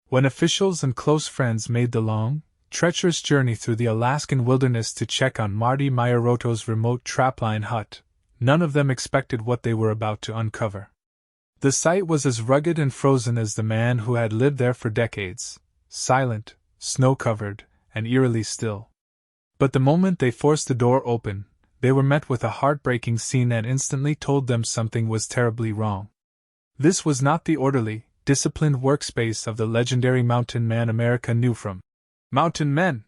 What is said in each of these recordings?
When officials and close friends made the long, treacherous journey through the Alaskan wilderness to check on Marty Meierotto's remote trapline hut, none of them expected what they were about to uncover. The site was as rugged and frozen as the man who had lived there for decades, silent, snow-covered, and eerily still. But the moment they forced the door open, they were met with a heartbreaking scene that instantly told them something was terribly wrong. This was not the orderly, disciplined workspace of the legendary mountain man America knew from mountain men.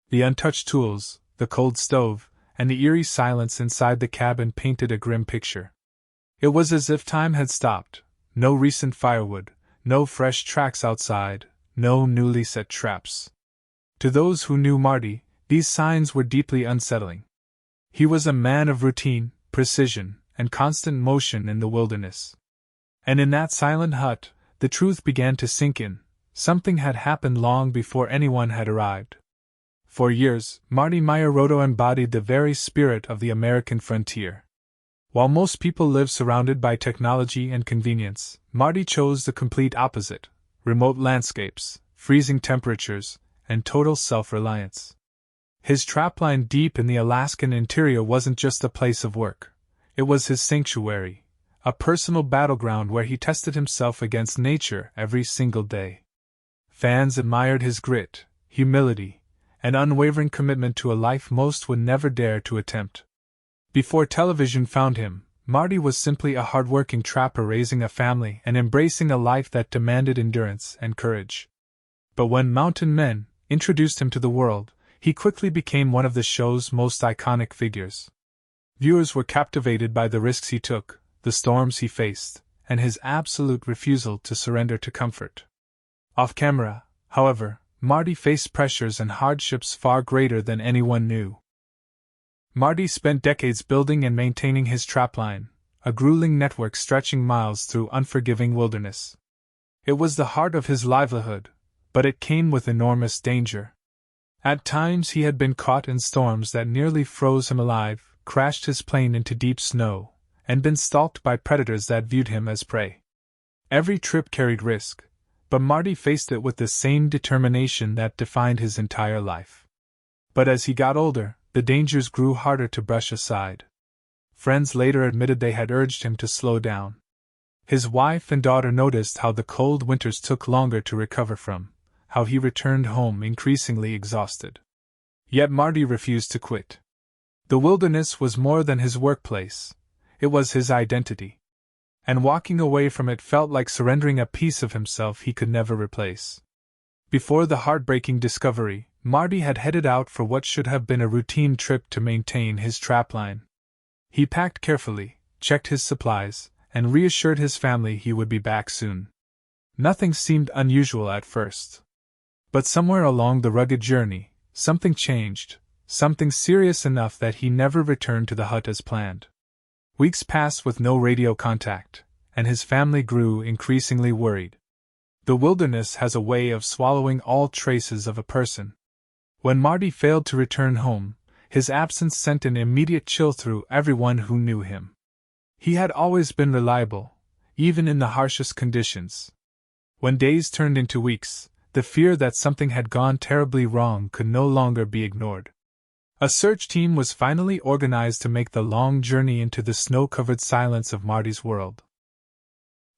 The untouched tools, the cold stove, and the eerie silence inside the cabin painted a grim picture. It was as if time had stopped, no recent firewood, no fresh tracks outside, no newly set traps. To those who knew Marty, these signs were deeply unsettling. He was a man of routine, precision, and constant motion in the wilderness. And in that silent hut, the truth began to sink in. Something had happened long before anyone had arrived. For years, Marty Meierotto embodied the very spirit of the American frontier. While most people live surrounded by technology and convenience, Marty chose the complete opposite: remote landscapes, freezing temperatures, and total self-reliance. His trapline deep in the Alaskan interior wasn't just a place of work. It was his sanctuary, a personal battleground where he tested himself against nature every single day. Fans admired his grit, humility, and unwavering commitment to a life most would never dare to attempt. Before television found him, Marty was simply a hard-working trapper raising a family and embracing a life that demanded endurance and courage. But when mountain men introduced him to the world, he quickly became one of the show's most iconic figures. Viewers were captivated by the risks he took, the storms he faced, and his absolute refusal to surrender to comfort. Off camera, however, Marty faced pressures and hardships far greater than anyone knew. Marty spent decades building and maintaining his trapline, a grueling network stretching miles through unforgiving wilderness. It was the heart of his livelihood, but it came with enormous danger. At times he had been caught in storms that nearly froze him alive, crashed his plane into deep snow, and been stalked by predators that viewed him as prey. Every trip carried risk, but Marty faced it with the same determination that defined his entire life. But as he got older, the dangers grew harder to brush aside. Friends later admitted they had urged him to slow down. His wife and daughter noticed how the cold winters took longer to recover from, how he returned home increasingly exhausted. Yet Marty refused to quit. The wilderness was more than his workplace, it was his identity. And walking away from it felt like surrendering a piece of himself he could never replace. Before the heartbreaking discovery, Marty had headed out for what should have been a routine trip to maintain his trapline. He packed carefully, checked his supplies, and reassured his family he would be back soon. Nothing seemed unusual at first. But somewhere along the rugged journey, something changed, something serious enough that he never returned to the hut as planned. Weeks passed with no radio contact, and his family grew increasingly worried. The wilderness has a way of swallowing all traces of a person. When Marty failed to return home, his absence sent an immediate chill through everyone who knew him. He had always been reliable, even in the harshest conditions. When days turned into weeks, the fear that something had gone terribly wrong could no longer be ignored. A search team was finally organized to make the long journey into the snow-covered silence of Marty's world.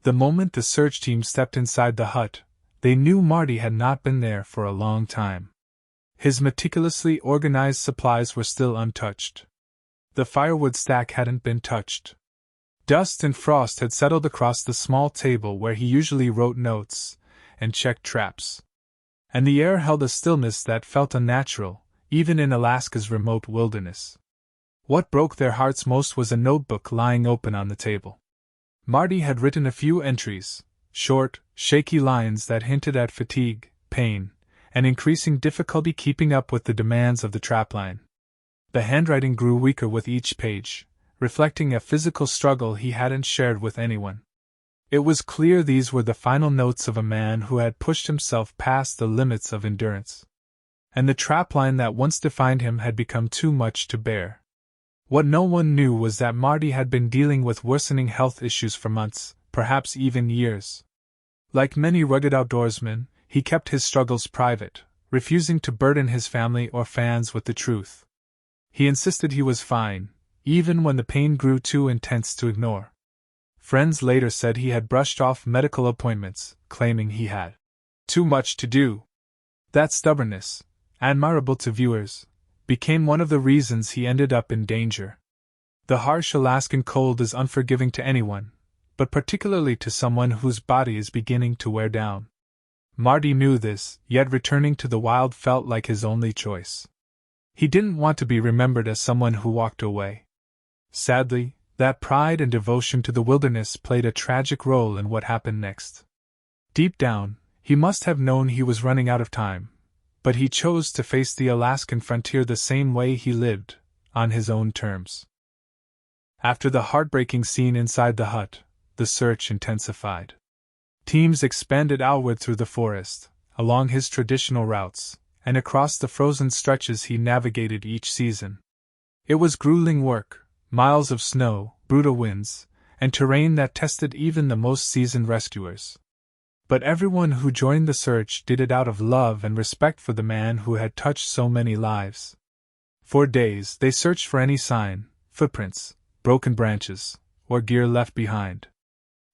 The moment the search team stepped inside the hut, they knew Marty had not been there for a long time. His meticulously organized supplies were still untouched. The firewood stack hadn't been touched. Dust and frost had settled across the small table where he usually wrote notes and checked traps. And the air held a stillness that felt unnatural, even in Alaska's remote wilderness. What broke their hearts most was a notebook lying open on the table. Marty had written a few entries, short, shaky lines that hinted at fatigue, pain, and increasing difficulty keeping up with the demands of the trapline. The handwriting grew weaker with each page, reflecting a physical struggle he hadn't shared with anyone. It was clear these were the final notes of a man who had pushed himself past the limits of endurance. And the trapline that once defined him had become too much to bear. What no one knew was that Marty had been dealing with worsening health issues for months, perhaps even years. Like many rugged outdoorsmen, he kept his struggles private, refusing to burden his family or fans with the truth. He insisted he was fine, even when the pain grew too intense to ignore. Friends later said he had brushed off medical appointments, claiming he had too much to do. That stubbornness, admirable to viewers, became one of the reasons he ended up in danger. The harsh Alaskan cold is unforgiving to anyone, but particularly to someone whose body is beginning to wear down. Marty knew this, yet returning to the wild felt like his only choice. He didn't want to be remembered as someone who walked away. Sadly, that pride and devotion to the wilderness played a tragic role in what happened next. Deep down, he must have known he was running out of time, but he chose to face the Alaskan frontier the same way he lived, on his own terms. After the heartbreaking scene inside the hut, the search intensified. Teams expanded outward through the forest, along his traditional routes, and across the frozen stretches he navigated each season. It was grueling work, miles of snow, brutal winds, and terrain that tested even the most seasoned rescuers. But everyone who joined the search did it out of love and respect for the man who had touched so many lives. For days they searched for any sign, footprints, broken branches, or gear left behind.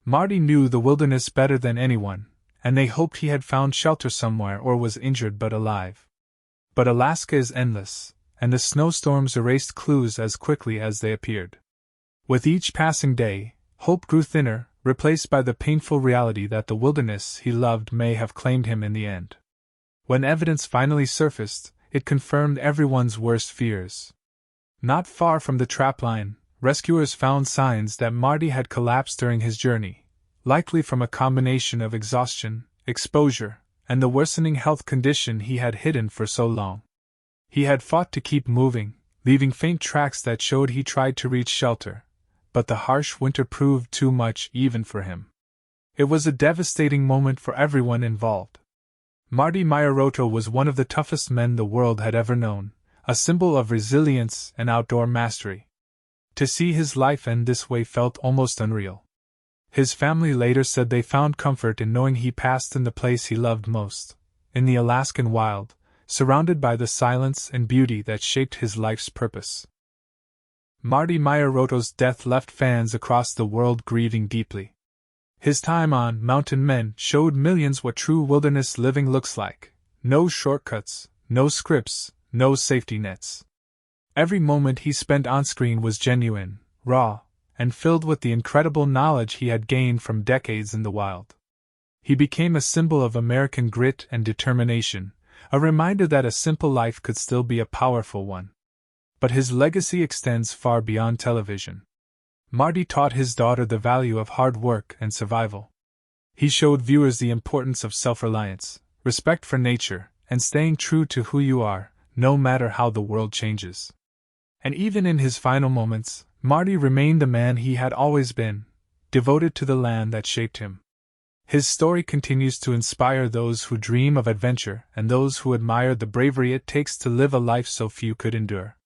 Marty knew the wilderness better than anyone, and they hoped he had found shelter somewhere or was injured but alive. But Alaska is endless, and the snowstorms erased clues as quickly as they appeared. With each passing day, hope grew thinner, replaced by the painful reality that the wilderness he loved may have claimed him in the end. When evidence finally surfaced, it confirmed everyone's worst fears. Not far from the trapline, rescuers found signs that Marty had collapsed during his journey, likely from a combination of exhaustion, exposure, and the worsening health condition he had hidden for so long. He had fought to keep moving, leaving faint tracks that showed he tried to reach shelter, but the harsh winter proved too much even for him. It was a devastating moment for everyone involved. Marty Meierotto was one of the toughest men the world had ever known, a symbol of resilience and outdoor mastery. To see his life end this way felt almost unreal. His family later said they found comfort in knowing he passed in the place he loved most, in the Alaskan wild, surrounded by the silence and beauty that shaped his life's purpose. Marty Meierotto's death left fans across the world grieving deeply. His time on Mountain Men showed millions what true wilderness living looks like. No shortcuts, no scripts, no safety nets. Every moment he spent on-screen was genuine, raw, and filled with the incredible knowledge he had gained from decades in the wild. He became a symbol of American grit and determination, a reminder that a simple life could still be a powerful one. But his legacy extends far beyond television. Marty taught his daughter the value of hard work and survival. He showed viewers the importance of self-reliance, respect for nature, and staying true to who you are, no matter how the world changes. And even in his final moments, Marty remained the man he had always been, devoted to the land that shaped him. His story continues to inspire those who dream of adventure and those who admire the bravery it takes to live a life so few could endure.